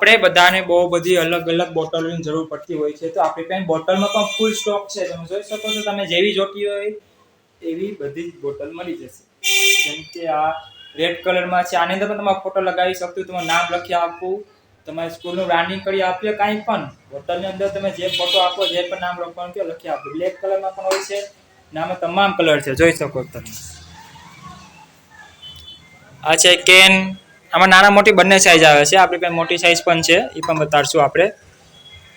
આપણે બધાને બહુ બધી અલગ અલગ બોટલોની જરૂર પડતી હોય છે, તો આપણી પાસે બોટલમાં પણ ફૂલ સ્ટોક છે. તમે જોઈ શકો છો, તમે જેવી જોતી હોય એવી બધી જ બોટલ મળી જશે. જેમ કે આ રેડ કલરમાં છે, આની અંદર પણ તમારો ફોટો લગાવી શકશો, તમારું નામ લખી આપવું, તમારી સ્કૂલનું બ્રાન્ડિંગ કરી આપીએ, કાંઈ પણ બોટલની અંદર તમે જે ફોટો આપો, જે પણ નામ લખવાનું કે લખી આપો. બ્લેક કલરમાં પણ હોય છે, આમાં તમામ કલર છે, જોઈ શકો તમે. આ છે કેન, આમાં નાના મોટી બંને સાઈઝ આવે છે. આપણી પાસે મોટી સાઈઝ પણ છે, એ પણ બતાડશું આપણે.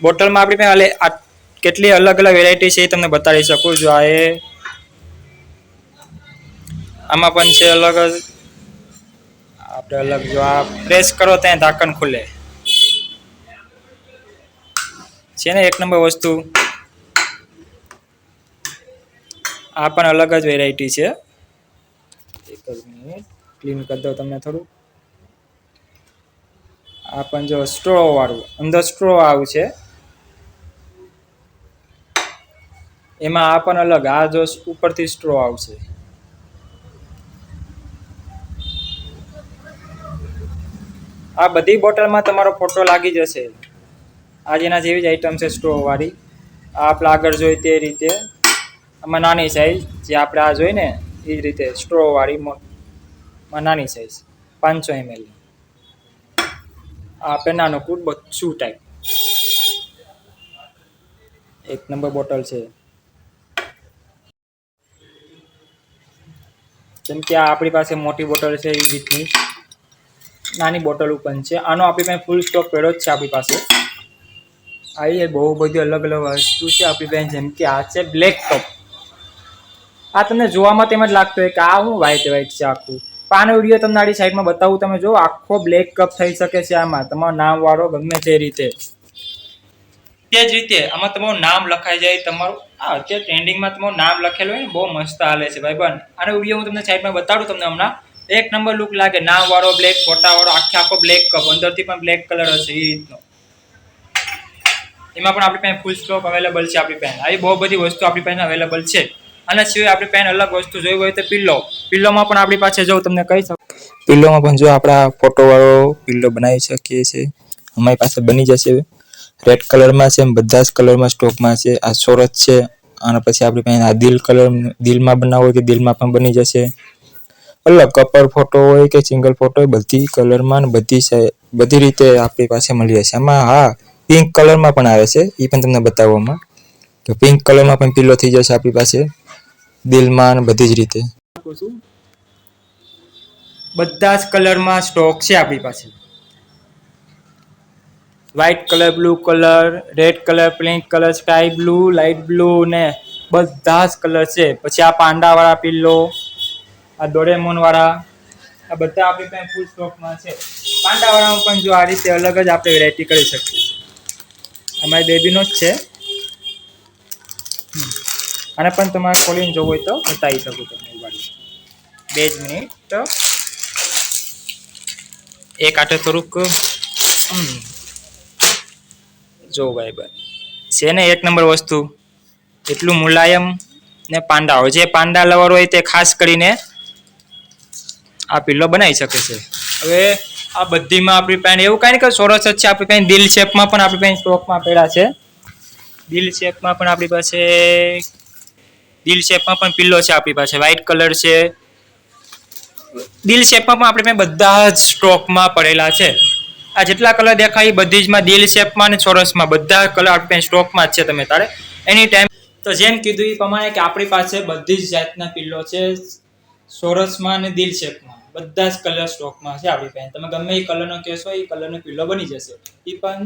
બોટલમાં આપણી પાસે કેટલી અલગ અલગ વેરાયટી છે એ તમને બતાડી શકું. જો આ આમાં પણ છે અલગ જ. આપણે અલગ જો આ પ્રેસ કરો ત્યાં ઢાંકણ ખુલે છે ને, એક નંબર વસ્તુ. આ પણ અલગ જ વેરાયટી છે. એક જ મિનિટ ક્લીન કરી દો તમને થોડું. આ પણ જો સ્ટ્રો વાળું, અંદર સ્ટ્રો આવું છે. એમાં આ પણ અલગ, આ જો ઉપરથી સ્ટ્રો આવશે. આ બધી બોટલમાં તમારો ફોટો લાગી જશે. આ જેના જેવી જ આઈટમ છે સ્ટ્રો વાળી. આ આપણે આગળ જોઈ તે રીતે. આમાં નાની સાઈઝ, જે આપણે આ જોઈ ને એ જ રીતે સ્ટ્રો વાળી નાની સાઈઝ 500 ml. આ આપણે નાનો કુડ શું ટાઈપ. એક નંબર બોટલ છે. જેમ કે આ આપણી પાસે મોટી બોટલ છે, એ રીતની નાની બોટલ પણ છે. આનો આપણી પાસે ફૂલ સ્ટોક પડ્યો જ છે આપણી પાસે. આ બહુ બધી અલગ અલગ વસ્તુ છે આપણી પાસે. જેમ કે આ છે બ્લેક કપ. આ તમને જોવામાં તેમ જ લાગતું હોય કે આ હું વ્હાઈટ છે આખું. આનો વિડીયો તમને આડી સાઈડમાં બતાવું. તમે જો આખો બ્લેક કપ થઈ શકે છે આમાં. તમારો નામ વાળો ગમે તે રીતે. તે જ રીતે આમાં તમારું નામ લખાઈ જાય. તમારું અત્યારે ટ્રેન્ડિંગમાં તમારું નામ લખેલું હોય ને, બહુ મસ્ત હાલે છે ભાઈ બન. આનો વિડીયો હું તમને સાઈડમાં બતાડું તમને હમણાં. એક નંબર લુક લાગે, નામ વાળો બ્લેક, ફોટા વાળો, આખો બ્લેક કપ, અંદરથી પણ બ્લેક કલર હશે એ રીતનો. એમાં પણ આપણી પાસે ફૂલ સ્ટોક અવેલેબલ છે. આપણી પાસે આવી બહુ બધી વસ્તુ આપણી પાસે અવેલેબલ છે. અને સિવાય આપણી પાસે અલગ વસ્તુ જોઈ હોય તો પિલ્લોમાં પણ આપણી પાસે જો તમને કહી શકું. પિલ્લોમાં પણ જો આપણા ફોટો વાળો પિલ્લો બનાવી શકીએ છીએ. અમારી પાસે બની જશે. રેડ કલરમાં છે, બધા જ કલરમાં સ્ટોકમાં છે. આ સોરસ છે. અને પછી આપણી પાસે આ દિલ કલર, દિલમાં બનાવવો હોય કે દિલમાં પણ બની જશે. અલગ કપલ ફોટો હોય કે સિંગલ ફોટો હોય, બધી કલરમાં ને બધી રીતે આપણી પાસે મળી જશે. આમાં હા, પિંક કલરમાં પણ આવે છે, એ પણ તમને બતાવવામાં. તો પિંક કલરમાં પણ પિલ્લો થઈ જશે આપણી પાસે, દિલમાં બધી જ રીતે. બધા જ કલરમાં સ્ટોક છે આપણી પાસે. White colour, blue colour, red colour, pink colour, sky blue, light blue ને બધા જ કલર છે. પછી આ પાંડા વાળા પિલ્લો, આ ડોરેમોન વાળા, આ બધા આપણી પાસે ફૂલ સ્ટોકમાં છે. પાંડા વાળામાં પણ જો આ રીતે અલગ જ આપણે વેરાયટી કરી શકીએ છીએ. અમારી બેબીનો જ છે. આને પણ તમારે ખોલીને જોવું હોય તો બતાવી શકું તમને. 2 મિનિટ. એક આટે થોડુંક જો ભાઈ છે ને, એક નંબર વસ્તુ. એટલું મુલાયમ ને પાંડા હોય. જે પાંડા લવર હોય તે ખાસ કરીને આ પિલ્લો બનાવી શકે છે. હવે આ બધીમાં આપણી પાસે એવું કાંઈ નહીં કે સોરસ જ છે. આપણી પાસે દિલ શેપમાં પણ આપણી પાસે સ્ટોકમાં પડ્યા છે. દિલ શેપમાં પણ આપણી પાસે પિલ્લો છે. આપણી પાસે વ્હાઈટ કલર છે. દિલ શેપમાં પણ આપણે બધા જ સ્ટોકમાં પડેલા છે. આ જેટલા કલર દેખાય બધી જ માં દિલ શેપમાં અને ચોરસમાં બધા કલર આપણે સ્ટોકમાં જ છે. તમે તારે એની ટાઈમ તો જેમ કીધું એ પ્રમાણે કે આપણી પાસે બધી જ જાતના પિલ્લો છે. ચોરસમાં અને દિલ શેપમાં બધા જ કલર સ્ટોકમાં છે આપણી પાસે. તમે ગમે એ કલરનો કહેશો એ કલરનો પિલ્લો બની જશે. એ પણ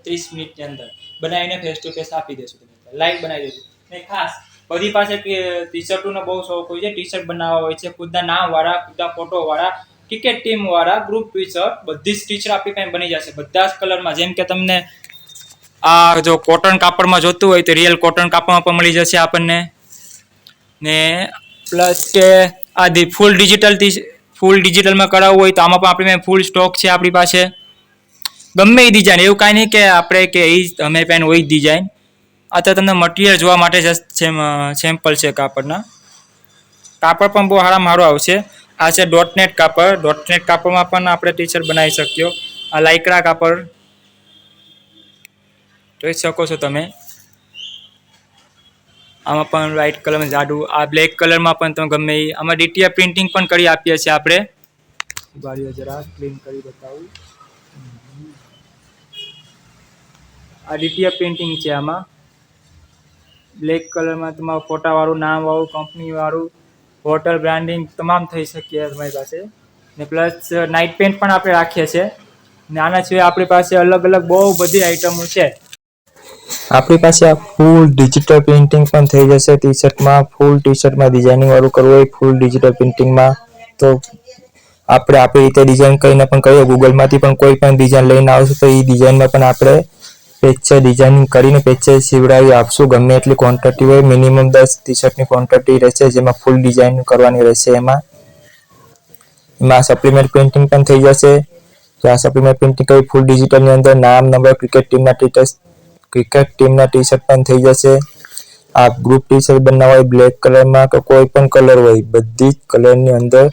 30 મિનિટની અંદર બનાવીને ફેસ ટુ ફેસ આપી દેશું. લાઈવ બનાવી દેશું. ને ખાસ બધી પાસે ટી શર્ટોનો બહુ શોખ હોય છે. ટી શર્ટ બનાવવા હોય છે, ખુદના નામ વાળા, ખુદના ફોટો વાળા, ક્રિકેટ ટીમ વાળા, ગ્રુપ ટી શર્ટ, બધી જ ટી શર્ટ આપણી પાસે બની જશે. બધા જ કલરમાં. જેમ કે તમને આ જો કોટન કાપડમાં જોતું હોય તો રિયલ કોટન કાપડમાં પણ મળી જશે આપણને. ને પ્લસ કે આ ફૂલ ડિજિટલમાં કરાવવું હોય તો આમાં પણ આપણી પાસે ફૂલ સ્ટોક છે. આપણી પાસે ગમે એ ડિઝાઇન, એવું કાંઈ નહીં કે આપણે કે એ અમે પેન હોય ડિઝાઇન. આ તો તમને મટીરિયલ જોવા માટે જ સેમ્પલ છે કાપડના. કાપડ પણ બહુ સારું આવશે. આ છે ડોટનેટ કાપડ. ડોટનેટ કાપડમાં પણ આપણે ટી શર્ટ બનાવી શકીએ. આ લાઇક્રા કાપડ, જોઈ શકો છો તમે. આમાં પણ વ્હાઇટ કલરમાં જાડું, આ બ્લેક કલરમાં પણ તમે ગમે એ આમાં ડીટીઆર પ્રિન્ટિંગ પણ કરી આપીએ છીએ આપણે. ગાડીઓ જરા ક્લીન કરી બતાવું. આ ડીટીઆર પ્રિન્ટિંગ છે. આમાં બ્લેક કલરમાં તમારું ફોટાવાળું, નામવાળું, કંપનીવાળું, હોટલ બ્રાન્ડિંગ તમામ થઈ શકીએ તમારી પાસે. ને પ્લસ નાઇટ પેન્ટ પણ આપણે રાખીએ છીએ. ને આના સિવાય આપણી પાસે અલગ અલગ બહુ બધી આઈટમો છે. આપણી પાસે આ ફૂલ ડિજિટલ પ્રિન્ટિંગ પણ થઈ જશે ટી શર્ટમાં. ફૂલ ટી શર્ટમાં ડિઝાઇનિંગ વાળું કરવું હોય ફૂલ ડિજિટલ પ્રિન્ટિંગમાં તો આપણે આપણી રીતે ડિઝાઇન કરીને પણ કરીએ. ગૂગલમાંથી પણ કોઈ પણ ડિઝાઇન લઈને આવશે તો એ ડિઝાઇનમાં પણ આપણે પેચે ડિઝાઇનિંગ કરીને પેચે સીવડાવી આપશું. ગમે એટલી ક્વોન્ટિટી હોય, મિનિમમ 10 ટી શર્ટની ક્વોન્ટિટી રહેશે જેમાં ફૂલ ડિઝાઇન કરવાની રહેશે. એમાં સપ્લિમેન્ટ પ્રિન્ટિંગ પણ થઈ જશે. તો આ સપ્લિમેન્ટ પ્રિન્ટિંગ કરી ફૂલ ડિજિટલની અંદર નામ, નંબર, ક્રિકેટ ટીમના ટી શર્ટ પણ થઈ જશે. આ ગ્રુપ ટી શર્ટ બનાવવા હોય બ્લેક કલરમાં કે કોઈ પણ કલર હોય, બધી જ કલરની અંદર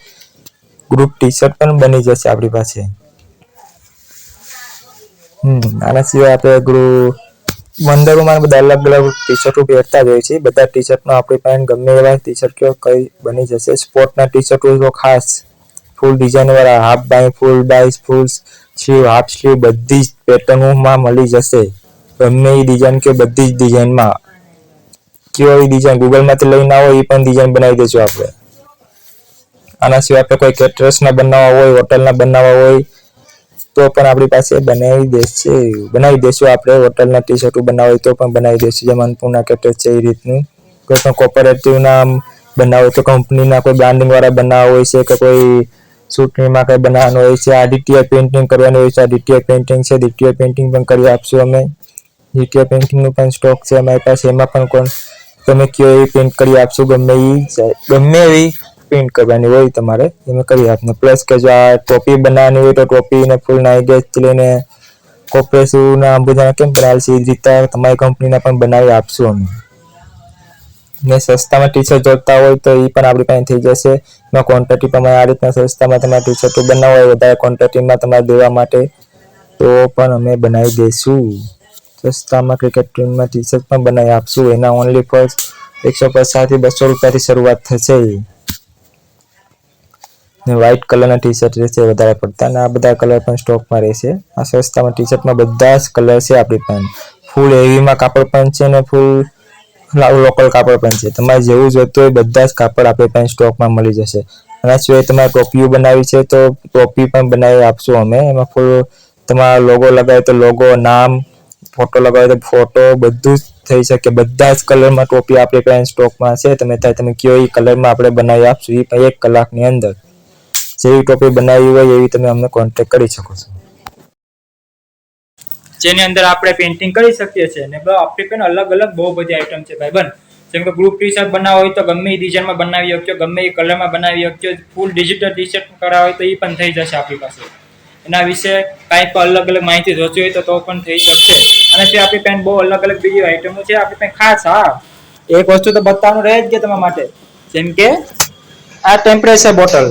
ગ્રુપ ટી શર્ટ પણ બની જશે આપણી પાસે. આના સિવાય આપણે મંદિરોમાં બધા અલગ અલગ ટી શર્ટો પહેરતા જ હોય છે. બધા ટી શર્ટમાં આપણી પાસે ગમે એવા ટી શર્ટ કઈ બની જશે. સ્પોર્ટના ટી શર્ટ હોય તો ખાસ ફૂલ ડિઝાઇન વાળા, હાફ બાય, ફૂલ બાય, ફૂલ સ્લીવ, હાફ સ્લીવ બધી જ પેટર્નોમાં મળી જશે. ગમે એ ડિઝાઇન કે બધી જ ડિઝાઇનમાં કેવી ડિઝાઇન ગૂગલમાંથી લઈને આવો એ પણ ડિઝાઇન બનાવી દઈશું આપણે. આના સિવાય આપણે કોઈ કેટરર્સના બનાવવા હોય, હોટલના બનાવવા હોય તો પણ આપણી પાસે બનાવી દઈશું આપણે. હોટલના ટી શર્ટો બનાવવા હોય તો પણ બનાવી દઈશું. જેમ અન્નપૂર્ણા કેટરર્સ છે એ રીતનું. કોઈ પણ કોઓપરેટિવના બનાવવા હોય તો કંપનીના કોઈ બ્રાન્ડિંગ વાળા બનાવવા હોય છે કે કોઈ શૂટિંગમાં કંઈ બનાવવાનું હોય છે. આ ડીટીઆર પેઇન્ટિંગ કરવાની હોય છે. આ ડીટીઆર પેઇન્ટિંગ છે. ડીટીઆર પેઇન્ટિંગ પણ કરી આપશું અમે. ડીટીઆર પેઇન્ટિંગનો પણ સ્ટોક છે અમારી પાસે. એમાં પણ તમે કયો એવી પેઇન્ટ કરી આપશું. ગમે એવી પેઇન્ટ કરવાની હોય તમારે એમાં કરી આપને. પ્લસ કે જો આ ટોપી બનાવવાની હોય તો ટોપીને ફૂલ નાઇગેજથી લઈને કોપરેસિવના બધા કેમ બનાવે છે એ રીતે તમારી કંપનીના પણ બનાવી આપશું અમે. ને સસ્તામાં ટી શર્ટ જોતા હોય તો એ પણ આપણી પાસે થઈ જશે. એમાં ક્વોન્ટિટી પ્રમાણે આ રીતના સસ્તામાં તમારે ટી શર્ટો બનાવવા હોય વધારે ક્વોન્ટિટીમાં તમારે દેવા માટે તો પણ અમે બનાવી દઈશું. સસ્તામાં ક્રિકેટ ટીમમાં ટી શર્ટ પણ બનાવી આપશું. એના ઓનલી ફોર 150 થી 200 રૂપિયાથી શરૂઆત થશે. ને વ્હાઇટ કલરના ટી શર્ટ રહેશે વધારે પડતા. અને આ બધા કલર પણ સ્ટોકમાં રહેશે. આ સસ્તામાં ટી શર્ટમાં બધા જ કલર છે આપણી પાસે. ફૂલ હેવીમાં કાપડ પણ છે ને ફૂલ લોકલ કાપડ પણ છે. તમારે જેવું જોઈતું હોય બધા જ કાપડ આપણી પાસે સ્ટોકમાં મળી જશે. આના સિવાય તમારે ટોપીઓ બનાવી છે તો ટોપી પણ બનાવી આપશું અમે. એમાં ફૂલ તમારા લોગો લગાવે તો લોગો, નામ, ફોટો લગાવે તો ફોટો બધું જ થઈ શકે. બધા જ કલરમાં ટોપી આપણી પાસે સ્ટોકમાં છે. તમે કયો એ કલરમાં આપણે બનાવી આપશું. એ પણ 1 કલાકની અંદર જેવી ટોપી બનાવી હોય એવી તમે અમને કોન્ટેક્ટ કરી શકો છો. જેની અંદર આપણે પેઇન્ટિંગ કરી શકીએ છીએ. ને આપણી પાસે અલગ અલગ બહુ બધી આઈટમ છે ભાઈબંધ. જેમ કે ગ્રુપ ટી શર્ટ બનાવવા હોય તો ગમે એ ડિઝાઇનમાં બનાવી શકશો, ગમે એ કલરમાં બનાવી શકશો. ફૂલ ડિજિટલ ટી શર્ટ કરાવવા હોય તો એ પણ થઈ જશે આપણી પાસે. એના વિશે કાંઈ પણ અલગ અલગ માહિતી જોઈતી હોય તો પણ થઈ શકશે. અને તે આપણી પાસે બહુ અલગ અલગ બીજી આઈટમો છે આપણી પાસે ખાસ. હા, એક વસ્તુ તો બતાવવાનું રહે જ કે તમારા માટે. જેમ કે આ ટેમ્પરેચર બોટલ.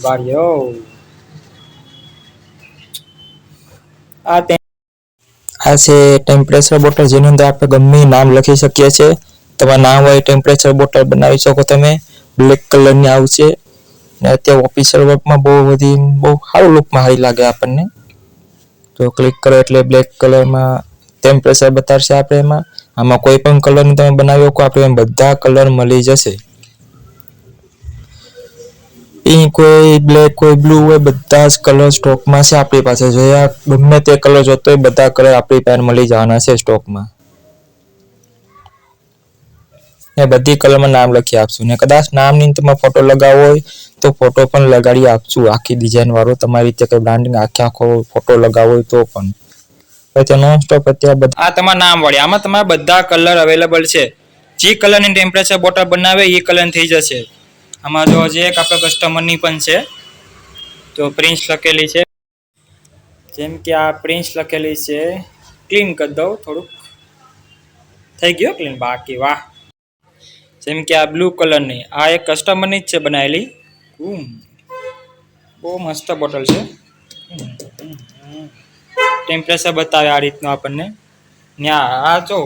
વાળ્યો આ છે ટેમ્પરેચર બોટલ જેની અંદર આપણે ગમે નામ લખી શકીએ છીએ. તમારું નામ હોય ટેમ્પરેચર બોટલ બનાવી શકો તમે. બ્લેક કલરની આવશે. ને અત્યારે ઓફિશિયલ વર્કમાં બહુ સારું લુકમાં સારી લાગે આપણને. તો ક્લિક કરો એટલે બ્લેક કલરમાં ટેમ્પરેચર બતાવશે આપણે એમાં. આમાં કોઈ પણ કલરની તમે બનાવી શકો. આપણે એમ બધા કલર મળી જશે. પિંક હોય, બ્લેક હોય, બ્લુ હોય બધા જ કલર સ્ટોકમાં છે આપણી પાસે. જોયા ગમે તે કલર જોતો હોય બધા કલર આપણી પાસે મળી જવાના છે સ્ટોકમાં. ને બધી કલરમાં નામ લખી આપશું. ને કદાચ નામની તમે ફોટો લગાવવો હોય તો ફોટો પણ લગાડી આપશું. આખી ડિઝાઇન વાળો તમારી રીતે કઈ બ્રાન્ડિંગ આખો ફોટો લગાવવો હોય તો પણ. નોન સ્ટોપ અત્યારે આ તમારા નામ વાળી આમાં તમારા બધા કલર અવેલેબલ છે. જે કલરની ટેમ્પરેચર બોટલ બનાવે એ કલર થઈ જશે. આમાં જો હજી એક આપણા કસ્ટમરની પણ છે. તો પ્રિન્સ લખેલી છે. જેમ કે આ પ્રિન્સ લખેલી છે. ક્લીન કરી દઉં થોડુંક. થઈ ગયો ક્લીન. બાકી વાહ. જેમ કે આ બ્લુ કલરની આ એક કસ્ટમરની જ છે બનાવેલી. બહુ મસ્ત બોટલ છે. ટેમ્પરેચર બતાવે આ રીતનું આપણને. ને આ જો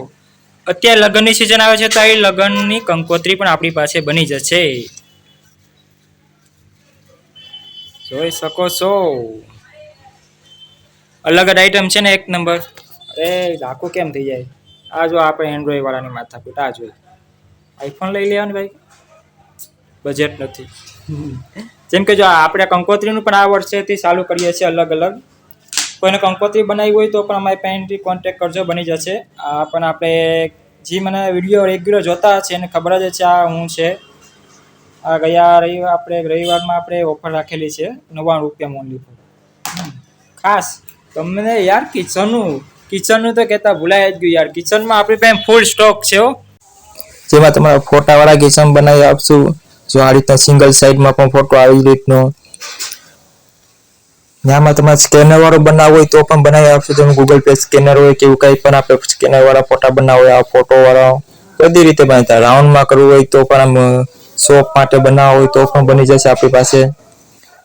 અત્યારે લગ્નની સિઝન આવે છે તો આ લગ્નની કંકોત્રી પણ આપણી પાસે બની જશે. જોઈ શકો છો અલગ જ આઈટમ છે ને એક નંબર. અરે લાખો કેમ થઈ જાય. આ જો આપણે એન્ડ્રોઈડ વાળાની માથાકૂટ આ જોઈ. આઈફોન લઈ લેવાનું ભાઈ, બજેટ નથી. જેમ કે જો આપણે કંકોત્રીનું પણ આ વર્ષેથી ચાલુ કરીએ છીએ અલગ અલગ. કોઈને કંકોત્રી બનાવી હોય તો પણ અમારી પાસેથી કોન્ટેક્ટ કરજો, બની જશે. આ પણ આપણે જે મને વિડીયો રેગ્યુલર જોતા છે એને ખબર જ છે આ હું છે. આ ગયા રવિવારમાં આપણે ઓફર રાખેલી છે 99 રૂપિયા ઓનલી ફોર. ખાસ તમને યાર કિચનનું તો કહેતા ભૂલાય જ ગયું યાર. કિચનમાં આપણી પાસે ફૂલ સ્ટોક છે હો. જેમાં તમારા ફોટાવાળા કિચન બનાવી આપશું. જો આ રીતના સિંગલ સાઈડમાં પણ ફોટો આવી રીતનો. આમાં તમારે સ્કેનર વાળો બનાવવો હોય તો પણ બનાવી આપશું. જેમ ગૂગલ પે સ્કેનર હોય કે એવું કંઈ પણ આપણે સ્કેનર વાળા ફોટા બનાવવા હોય, આ ફોટો વાળા બધી રીતે બનતા. રાઉન્ડમાં કરવું હોય તો પણ આમ શોપ માટે બનાવવા હોય તો પણ બની જશે આપણી પાસે.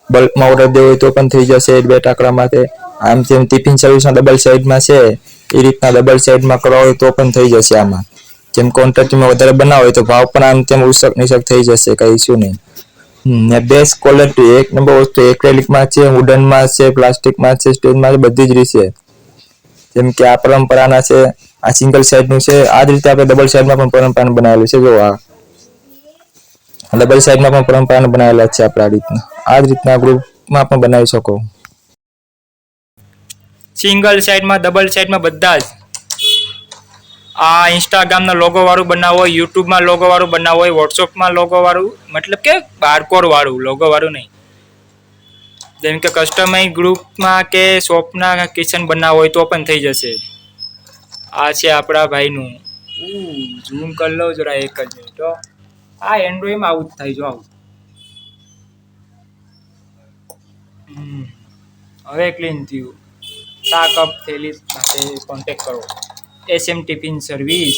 બલ્કમાં ઓર્ડર દેવો હોય તો પણ થઈ જશે 2 ટાંકડા માટે. આમ જેમ ટિફિન સર્વિસના ડબલ સાઈડમાં છે એ રીતના ડબલ સાઈડમાં કરવા હોય તો પણ થઈ જશે આમાં. જેમ ક્વોન્ટિટીમાં વધારે બનાવો હોય તો ભાવ પણ આમ તેમ ઉસક નિસક થઈ જશે, કઈ ઇસ્યુ નહીં. ને બેસ્ટ ક્વોલિટી એક નંબર વસ્તુ એક્રેલિકમાં છે, વુડનમાં છે, પ્લાસ્ટિકમાં છે, સ્ટીલમાં છે, બધી જ રીતે. જેમ કે આ પરંપરાના છે, આ સિંગલ સાઈડનું છે. આ જ રીતે આપણે ડબલ સાઈડમાં પણ પરંપરાનું બનાવેલું છે. જો આ ડબલ સાઈડમાં પણ પરંપરાનું બનાવેલા છે આપણે આ રીતના. આ જ રીતના ગ્રુપમાં પણ બનાવી શકો. સિંગલ સાઈડમાં, ડબલ સાઈડમાં બધા જ. આ ઇન્સ્ટાગ્રામના લોગો વાળું બનાવવું હોય, યુટ્યુબમાં લોગો વાળું બનાવવું હોય, વોટ્સઅપમાં લોગો વાળું, મતલબ કે બારકોડ વાળું, લોગો વાળું નહીં. જેમ કે કસ્ટમાઇઝ ગ્રુપમાં કે શોપના કિચન બનાવવું હોય તો પણ થઈ જશે. આ છે આપણા ભાઈનું. ઝૂમ કરી લો જરા એક જ મિનિટ. આ એન્ડ્રોઈડમાં આવું જ થાય. જો આવું હવે ક્લીન થયું. ચા કપ થેલી માટે કોન્ટેક્ટ કરો. SM ટિફિન સર્વિસ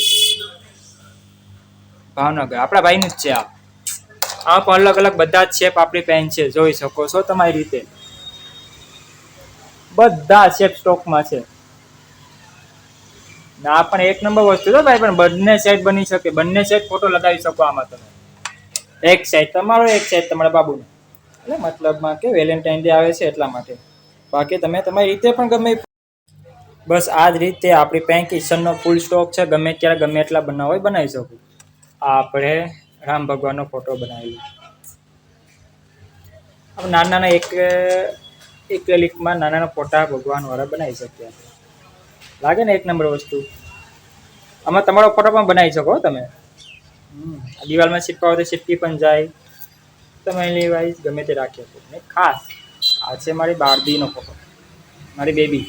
ભાવનગર, આપણા ભાઈનું જ છે આ. આ પણ અલગ અલગ બધા જ શેપ આપણી પેન છે, જોઈ શકો છો તમારી રીતે. બધા શેપ સ્ટોકમાં છે. આ પણ એક નંબર વસ્તુ છે ભાઈ. પણ બંને સાઈડ બની શકે, બંને સાઈડ ફોટો લગાવી શકો આમાં તમે. એક સાઈડ તમારો, એક સાઈડ તમારા બાબુનો. એટલે મતલબમાં કે વેલેન્ટાઇન ડે આવે છે એટલા માટે. બાકી તમે તમારી રીતે પણ ગમે. બસ આ જ રીતે આપણી પાસે કિચનનો ફૂલ સ્ટોક છે. ગમે ત્યારે ગમે એટલા બનાવો હોય બનાવી શકો. આ આપણે રામ ભગવાનનો ફોટો બનાવેલો. નાના નાના એક્રેલિકમાં નાના નાના ફોટા ભગવાન વાળા બનાવી શકીએ. લાગે ને એક નંબર વસ્તુ. આમાં તમારો ફોટો પણ બનાવી શકો તમે. દિવાલમાં ચીપકાવો તો ચીપકી પણ જાય. તમે એની વાઇઝ ગમે તે રાખી શકો. ને ખાસ આ છે મારી બારબીનો ફોટો, મારી બેબી.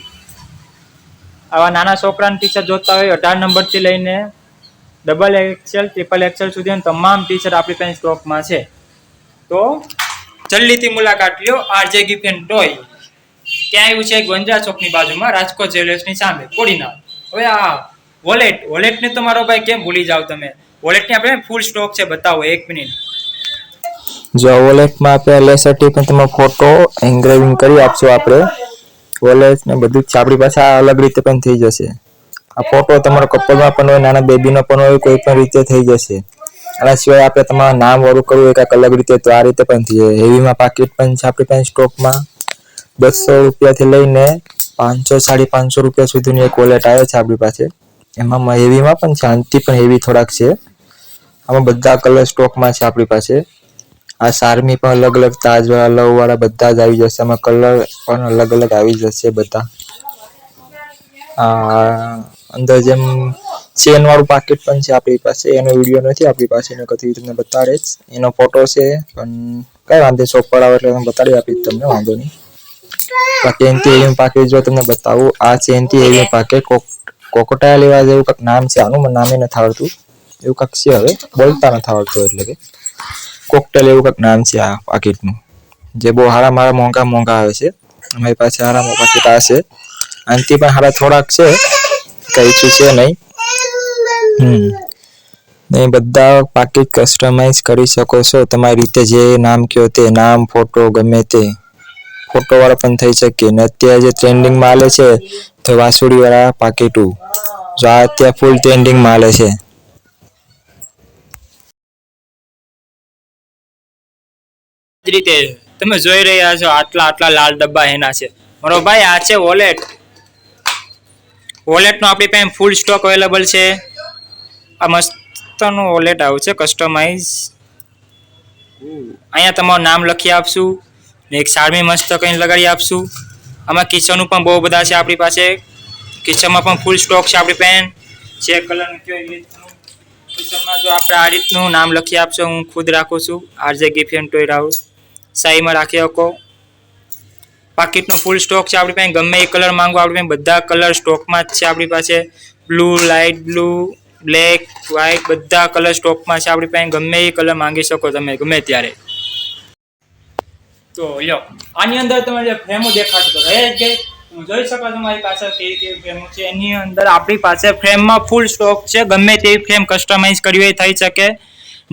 આવા નાના છોકરાની ટી શર્ટ જોતા હોય 18 નંબરથી લઈને XXL, XXL સુધી તમામ ટી શર્ટ આપણી પાસે સ્ટોકમાં છે. તો જલ્દીથી મુલાકાત લ્યો. RJ gift and toy. ક્યાં આવ્યું છે? ગોંજા ચોકની બાજુમાં, રાજકોટ જ્વેલર્સની સામે, કોડીનાર. હવે આ વોલેટને તો મારો ભાઈ કેમ ભૂલી જાવ તમે? વોલેટની આપણે ફૂલ સ્ટોક છે, બતાવો 1 મિનિટ. જો વોલેટમાં આપણે લેસરથી પણ તમે ફોટો એન્ગ્રેવિંગ કરી આપશું. આપણે વોલેટ ને બધું જ આપણી પાસે આ અલગ રીતે પણ થઈ જશે. આ ફોટો તમારો કપલમાં પણ હોય, નાના બેબીનો પણ હોય, કોઈ પણ રીતે થઈ જશે. આના સિવાય આપણે તમારું નામ વાળું કરવું હોય કાંઈક અલગ રીતે તો આ રીતે પણ થઈ જાય. હેવીમાં પાકીટ પણ છે આપણી પાસે સ્ટોકમાં. 200 રૂપિયાથી લઈને 500, 550 રૂપિયા સુધીની એક વોલેટ આવે છે આપણી પાસે. એમાં હેવીમાં પણ છે, આનથી પણ હેવી થોડાક છે. આમાં બધા કલર સ્ટોકમાં છે આપણી પાસે. આ સારમી પણ અલગ અલગ, તાજવાળા, લવવાળા બધા જ આવી જશે. આમાં કલર પણ અલગ અલગ આવી જશે બધા. અંદર જેમ ચેન વાળું પાકીટ પણ છે આપણી પાસે. એનો વિડીયો નથી આપણી પાસે, એનો કદી તમને બતાડે જ. એનો ફોટો છે પણ કઈ વાંધો, શોપ પર આવે એટલે હું બતાડી આપીશ તમને, વાંધો નહીં. બાકી એનથી હેવી પાકીટ જો તમને બતાવું, આ છે એનથી હેવી પાકીટ. કોકોટાઇલ એવા જેવું કંઈક નામ છે આનું, મને નામે નથી આવડતું. એવું કંઈક છે, હવે બોલતા નથી આવડતું. એટલે કે કોકટેલ એવું કંઈક નામ છે આ પાકીટનું, જે બહુ હારા મોંઘા આવે છે. અમારી પાસે હારા પાકીટ આવશે. આનાથી પણ હારા થોડાક છે, કઈ ઇસ્યુ છે નહીં. ને બધા પાકીટ કસ્ટમાઇઝ કરી શકો છો તમારી રીતે. જે નામ કહો તે નામ, ફોટો ગમે તે ફોટો વાળા પણ થઈ શકે ને અત્યારે જે ટ્રેન્ડિંગમાં હાલે છે તો વાસુડી વાળા પાકીટું જો આ અત્યારે ફૂલ ટ્રેન્ડિંગમાં હાલે છે. જ રીતે તમે જોઈ રહ્યા છો આટલા આટલા લાલ ડબ્બા એના છે. મારો ભાઈ આ છે વોલેટ. વોલેટનો આપણી પાસે ફૂલ સ્ટોક અવેલેબલ છે. આ મસ્તનું વોલેટ આવું છે કસ્ટમાઇઝ. અહીંયા તમારું નામ લખી આપશું ને એક સારમી મસ્ત કંઈ લગાડી આપશું. આમાં કિચનનું પણ બહુ બધા છે આપણી પાસે. કિચનમાં પણ ફૂલ સ્ટોક છે આપણી પાસે. જે કલરનું કયો એ રીતનું કિચનમાં જો આપણે આ રીતનું નામ લખી આપશો, હું ખુદ રાખું છું RJ gift and toy Rahul. સાઈમાં રાખી શકો. પાકીટનો ફૂલ સ્ટોક છે આપણી પાસે. ગમે એ કલર માંગો આપણી પાસે બધા કલર સ્ટોકમાં જ છે આપણી પાસે. Blue, light blue, black, white બધા કલર સ્ટોકમાં છે આપણી પાસે. ગમે એ કલર માંગી શકો તમે ગમે ત્યારે. તો લ્યો આની અંદર તમે જે ફ્રેમો દેખાડો તો રહે જ ગઈ. હું જોઈ શકો છો મારી પાસે કેવી કેવી ફ્રેમો છે. એની અંદર આપણી પાસે ફ્રેમમાં ફૂલ સ્ટોક છે. ગમે તેવી ફ્રેમ કસ્ટમાઇઝ કરવી હોય થઈ શકે.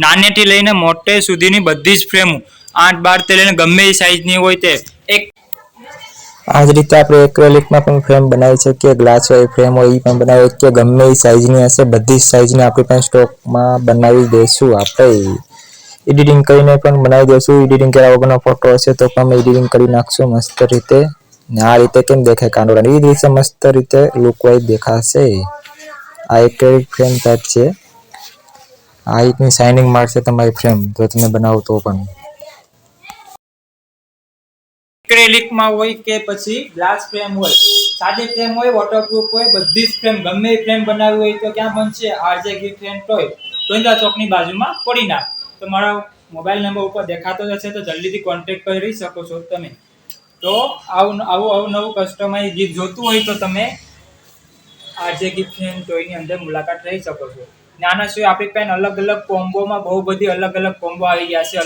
નાનેથી લઈને મોટે સુધીની બધી જ ફ્રેમો 8-12 થી લઈને ગમે એ સાઇઝની હોય તે એક આ જ રીતે આપણે એક્રેલિકમાં પણ ફ્રેમ બનાવી શકીએ. ગ્લાસ વાળી ફ્રેમ હોય એ પણ બનાવી શકીએ. ગમે એ સાઇઝની હશે બધી જ સાઇઝની આપણી પાસે સ્ટોકમાં બનાવી દઈશું. આપણે એડિટિંગ કરીને પણ બનાવી દઈશું. એડિટિંગ કર્યા વગરનો ફોટો હશે તો પણ અમે એડિટિંગ કરી નાખશું મસ્ત રીતે. ને આ રીતે કેમ દેખાય કાંડોળા એ રીતે મસ્ત રીતે લુક વાઇઝ દેખાશે. આ એક્રેલિક ફ્રેમ ટાઈપ છે. આ રીતની શાઇનિંગ મારશે તમારી ફ્રેમ જો તમે બનાવો તો પણ. એક્રેલિકમાં હોય કે પછી ગ્લાસ ફ્રેમ હોય, સાદી ફ્રેમ હોય, વોટરપ્રૂફ હોય, બધી જ ફ્રેમ ગમે એ ફ્રેમ બનાવવી હોય તો ક્યાં બનશે? RJ gift and toy Govinda ચોકની બાજુમાં પડી ના. તો મારો મોબાઈલ નંબર ઉપર દેખાતો જ હશે તો જલ્દીથી કોન્ટેક્ટ કરી શકો છો તમે. તો આવું નવું કસ્ટમાઇઝ ગીત જોતું હોય તો તમે આરજે ગિફ્ટ એન્ડ ટોયની અંદર મુલાકાત લઈ શકો છો. આના સિવાય આપણી પાસે અલગ અલગ કોમ્બોમાં બહુ બધી અલગ અલગ કોમ્બો આવી ગયા છે.